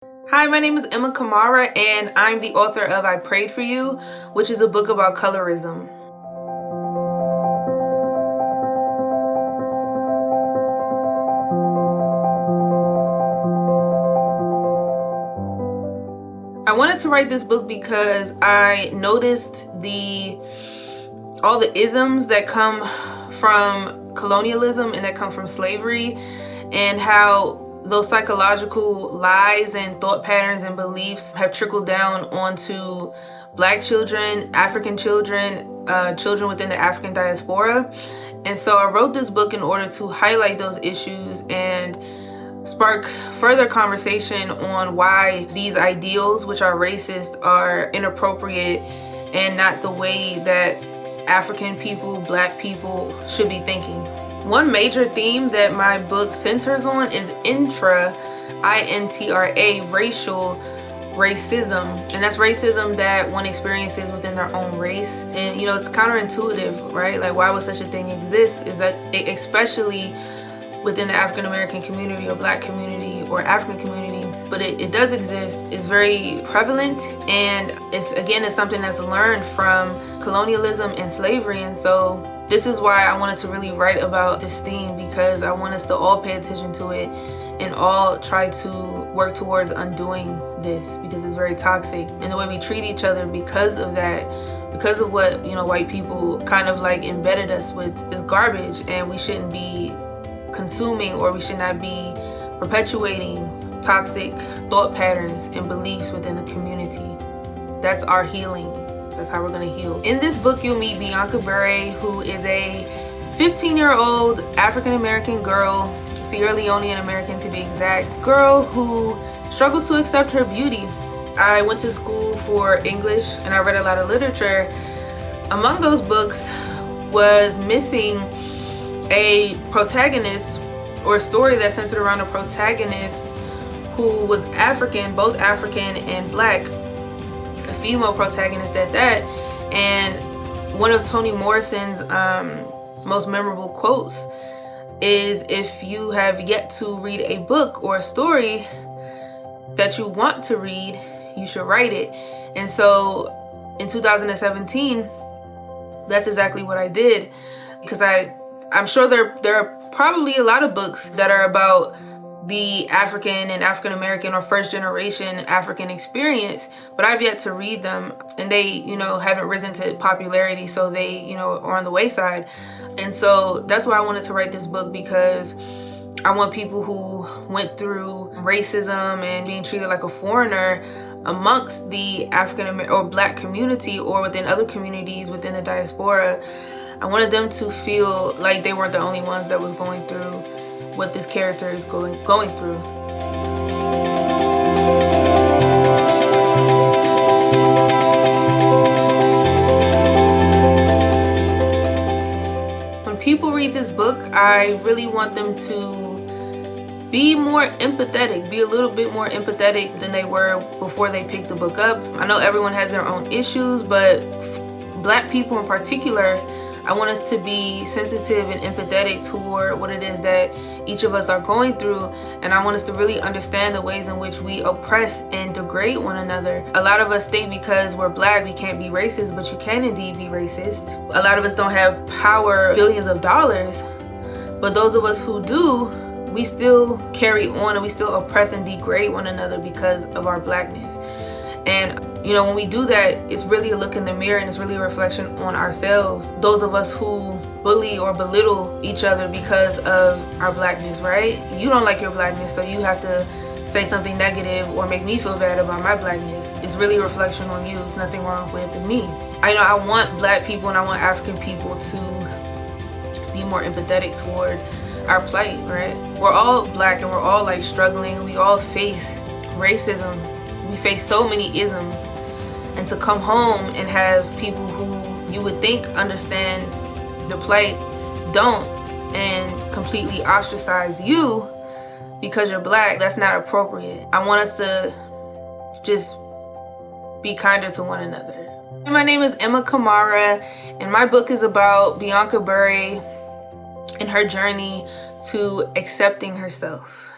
Hi, my name is Emma Kamara, and I'm the author of I Prayed For You, which is a book about colorism. I wanted to write this book because I noticed all the isms that come from colonialism and that come from slavery, and how those psychological lies and thought patterns and beliefs have trickled down onto Black children, African children, children within the African diaspora. And so I wrote this book in order to highlight those issues and spark further conversation on why these ideals, which are racist, are inappropriate and not the way that African people, Black people should be thinking. One major theme that my book centers on is intra, I-N-T-R-A, racial racism. And that's racism that one experiences within their own race. And it's counterintuitive, right? Like, why would such a thing exist? Is that especially within the African American community or Black community or African community, but it does exist. It's very prevalent, and it's something that's learned from colonialism and slavery. And so this is why I wanted to really write about this theme, because I want us to all pay attention to it and all try to work towards undoing this, because it's very toxic. And the way we treat each other because of that, because of what white people kind of like embedded us with, is garbage, and we shouldn't be consuming, or we should not be perpetuating toxic thought patterns and beliefs within the community. That's our healing. That's how we're gonna heal. In this book, you'll meet Bianca Bure, who is a 15-year-old African-American girl, Sierra Leonean American to be exact, girl who struggles to accept her beauty. I went to school for English and I read a lot of literature. Among those books was missing a protagonist or a story that centered around a protagonist who was African, both African and Black, a female protagonist at that. And one of Toni Morrison's most memorable quotes is, if you have yet to read a book or a story that you want to read, you should write it. And so in 2017, that's exactly what I did, because I'm sure there are probably a lot of books that are about the African and African American or first generation African experience, but I've yet to read them, and they haven't risen to popularity, so they are on the wayside. And so that's why I wanted to write this book, because I want people who went through racism and being treated like a foreigner amongst the African American or Black community, or within other communities within the diaspora, I wanted them to feel like they weren't the only ones that was going through what this character is going through. When people read this book, I really want them to be more empathetic, be a little bit more empathetic than they were before they picked the book up. I know everyone has their own issues, but Black people in particular, I want us to be sensitive and empathetic toward what it is that each of us are going through. And I want us to really understand the ways in which we oppress and degrade one another. A lot of us think because we're Black, we can't be racist, but you can indeed be racist. A lot of us don't have power, billions of dollars, but those of us who do, we still carry on and we still oppress and degrade one another because of our Blackness. And when we do that, it's really a look in the mirror, and it's really a reflection on ourselves. Those of us who bully or belittle each other because of our Blackness, right? You don't like your Blackness, so you have to say something negative or make me feel bad about my Blackness. It's really a reflection on you. There's nothing wrong with me. I want Black people and I want African people to be more empathetic toward our plight, right? We're all Black and we're all struggling. We all face racism. We face so many isms, and to come home and have people who you would think understand the plight don't, and completely ostracize you because you're Black, that's not appropriate. I want us to just be kinder to one another. My name is Emma Kamara, and my book is about Bianca Bure and her journey to accepting herself.